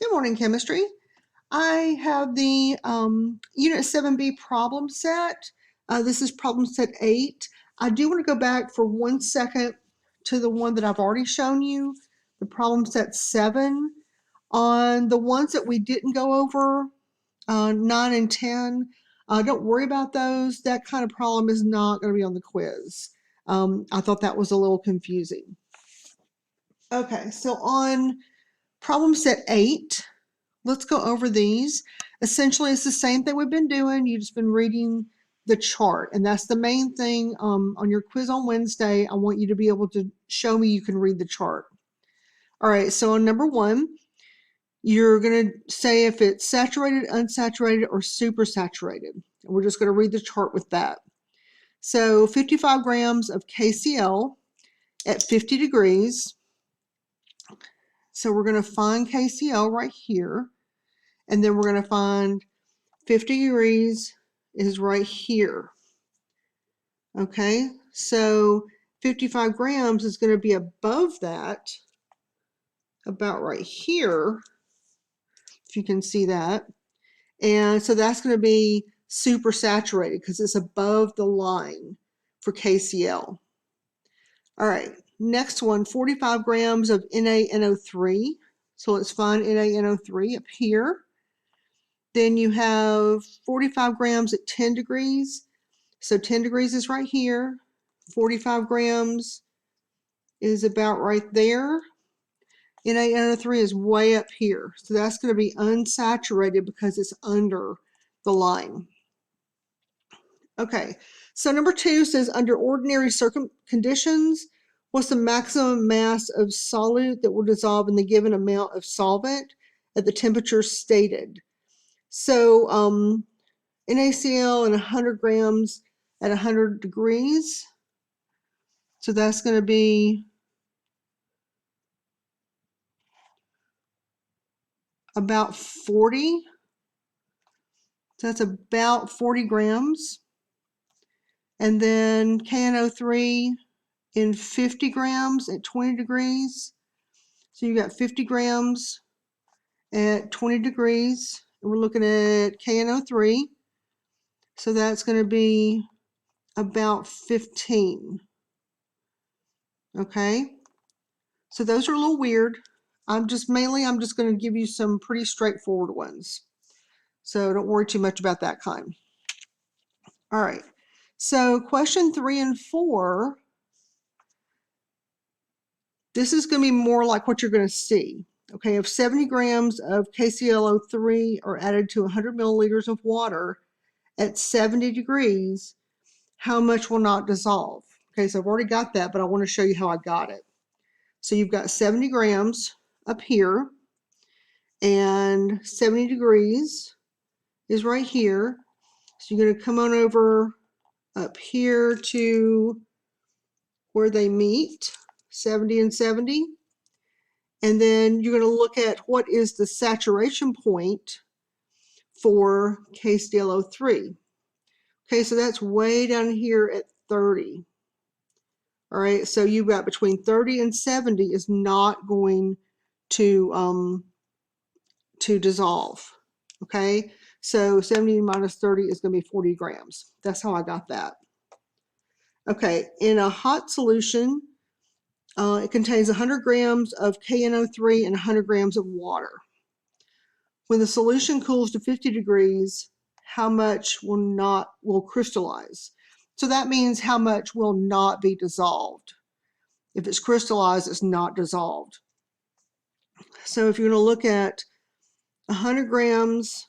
Good morning, chemistry. I have the Unit 7B problem set. This is problem set 8. I do want to go back for 1 second to the one that I've already shown you, the problem set 7. On the ones that we didn't go over, 9 and 10, don't worry about those. That kind of problem is not going to be on the quiz. I thought that was a little confusing. Okay, so on problem set 8, let's go over these. Essentially, it's the same thing we've been doing. You've just been reading the chart, and that's the main thing. On your quiz on Wednesday, I want you to be able to show me you can read the chart. All right, so on number 1, you're going to say if it's saturated, unsaturated, or supersaturated. And we're just going to read the chart with that. So 55 grams of KCl at 50 degrees. So we're going to find KCl right here. And then we're going to find 50 degrees is right here. Okay, so 55 grams is going to be above that, about right here, if you can see that. And so that's going to be supersaturated because it's above the line for KCl. All right, next one, 45 grams of NaNO3. So let's find NaNO3 up here. Then you have 45 grams at 10 degrees. So 10 degrees is right here. 45 grams is about right there. NaNO3 is way up here. So that's going to be unsaturated because it's under the line. Okay, so number 2 says under ordinary conditions, what's the maximum mass of solute that will dissolve in the given amount of solvent at the temperature stated? So NaCl and 100 grams at 100 degrees. So that's going to be about 40. So that's about 40 grams. And then KNO3 in 50 grams at 20 degrees. So you got 50 grams at 20 degrees. And we're looking at KNO3. So that's going to be about 15. Okay. So those are a little weird. I'm just going to give you some pretty straightforward ones. So don't worry too much about that kind. All right. So question 3 and 4, this is going to be more like what you're going to see. Okay, if 70 grams of KClO3 are added to 100 milliliters of water at 70 degrees, how much will not dissolve? Okay, so I've already got that, but I want to show you how I got it. So you've got 70 grams up here, and 70 degrees is right here. So you're going to come on over up here to where they meet, 70 and 70. And then you're going to look at what is the saturation point for KClO3. Okay, so that's way down here at 30. All right, so you've got between 30 and 70 is not going to dissolve. Okay, so 70 minus 30 is going to be 40 grams. That's how I got that. Okay, in a hot solution, it contains 100 grams of KNO3 and 100 grams of water. When the solution cools to 50 degrees, how much will crystallize? So that means how much will not be dissolved. If it's crystallized, it's not dissolved. So if you're going to look at 100 grams,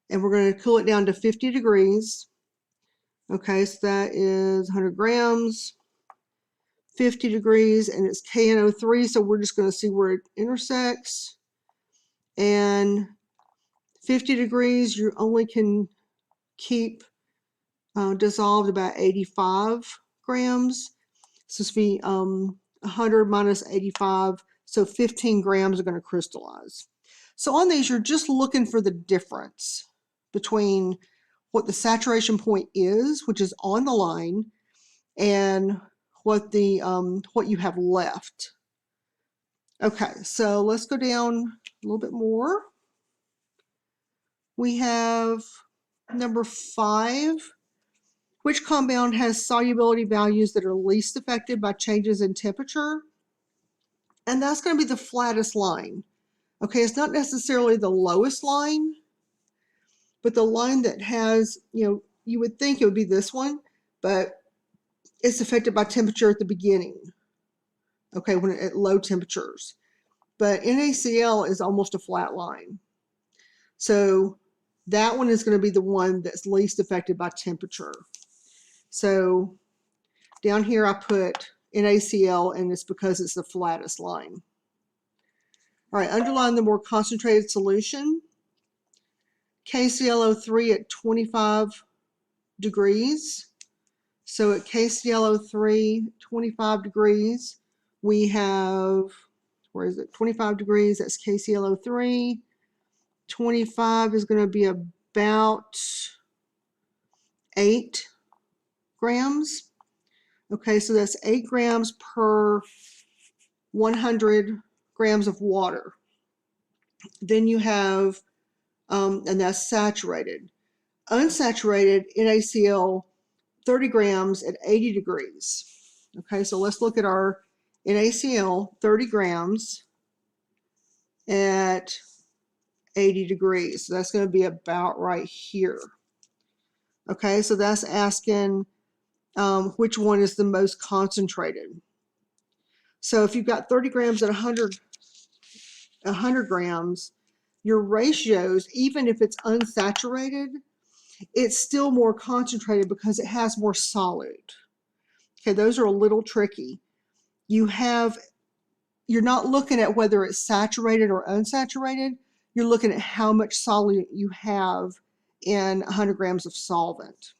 and we're going to cool it down to 50 degrees. Okay, so that is 100 grams, 50 degrees, and it's KNO3, so we're just going to see where it intersects. And 50 degrees, you only can keep dissolved about 85 grams. So it's be 100 minus 85, so 15 grams are going to crystallize. So on these, you're just looking for the difference between what the saturation point is, which is on the line, and what you have left. Okay, so let's go down a little bit more. We have number 5. Which compound has solubility values that are least affected by changes in temperature? And that's going to be the flattest line. Okay, it's not necessarily the lowest line, but the line that has, you would think it would be this one, but it's affected by temperature at the beginning. Okay, when at low temperatures. But NaCl is almost a flat line. So that one is going to be the one that's least affected by temperature. So down here I put NaCl, and it's because it's the flattest line. All right, underline the more concentrated solution. KClO3 at 25 degrees. So at KClO3, 25 degrees, we have, where is it? 25 degrees, that's KClO3. 25 is going to be about 8 grams. Okay, so that's 8 grams per 100 grams of water. Then you have, and that's saturated. Unsaturated NaCl, 30 grams at 80 degrees. Okay, so let's look at our NaCl, 30 grams at 80 degrees. So that's going to be about right here. Okay, so that's asking which one is the most concentrated. So if you've got 30 grams at 100 grams, your ratios, even if it's unsaturated, it's still more concentrated because it has more solid. Okay, those are a little tricky. You're not looking at whether it's saturated or unsaturated. You're looking at how much solid you have in 100 grams of solvent.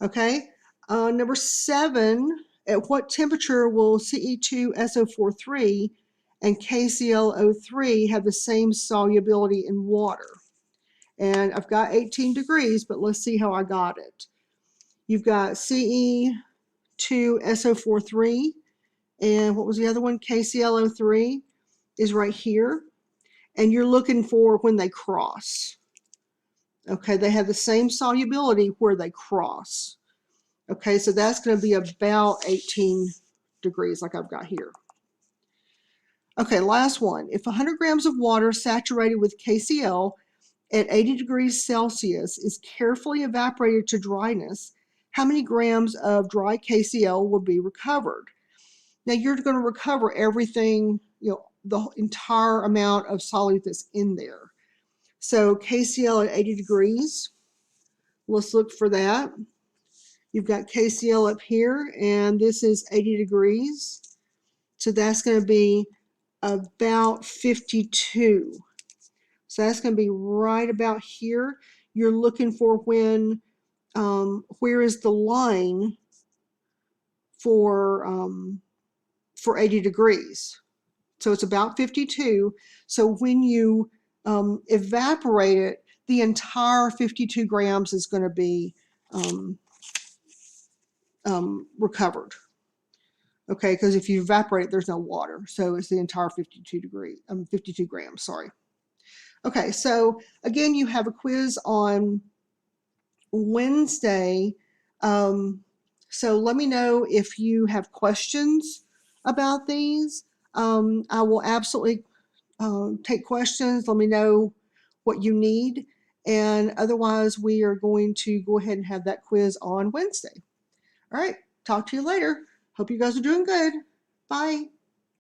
Okay, number 7, at what temperature will Ce2SO43 and KClO3 have the same solubility in water? And I've got 18 degrees, but let's see how I got it. You've got Ce2SO43, and what was the other one? KClO3 is right here. And you're looking for when they cross. Okay, they have the same solubility where they cross. Okay, so that's going to be about 18 degrees like I've got here. Okay, last one. If 100 grams of water saturated with KCl at 80 degrees Celsius is carefully evaporated to dryness, how many grams of dry KCl will be recovered? Now you're going to recover everything, the entire amount of solute that's in there. So KCl at 80 degrees, let's look for that. You've got KCl up here, and this is 80 degrees. So that's going to be about 52. So that's going to be right about here. You're looking for when, where is the line for 80 degrees. So it's about 52. So when you evaporate it, the entire 52 grams is going to be recovered. Okay, because if you evaporate it, there's no water. So it's the entire 52 grams, sorry. Okay, so again, you have a quiz on Wednesday. So let me know if you have questions about these. I will absolutely take questions. Let me know what you need. And otherwise, we are going to go ahead and have that quiz on Wednesday. All right, talk to you later. Hope you guys are doing good. Bye.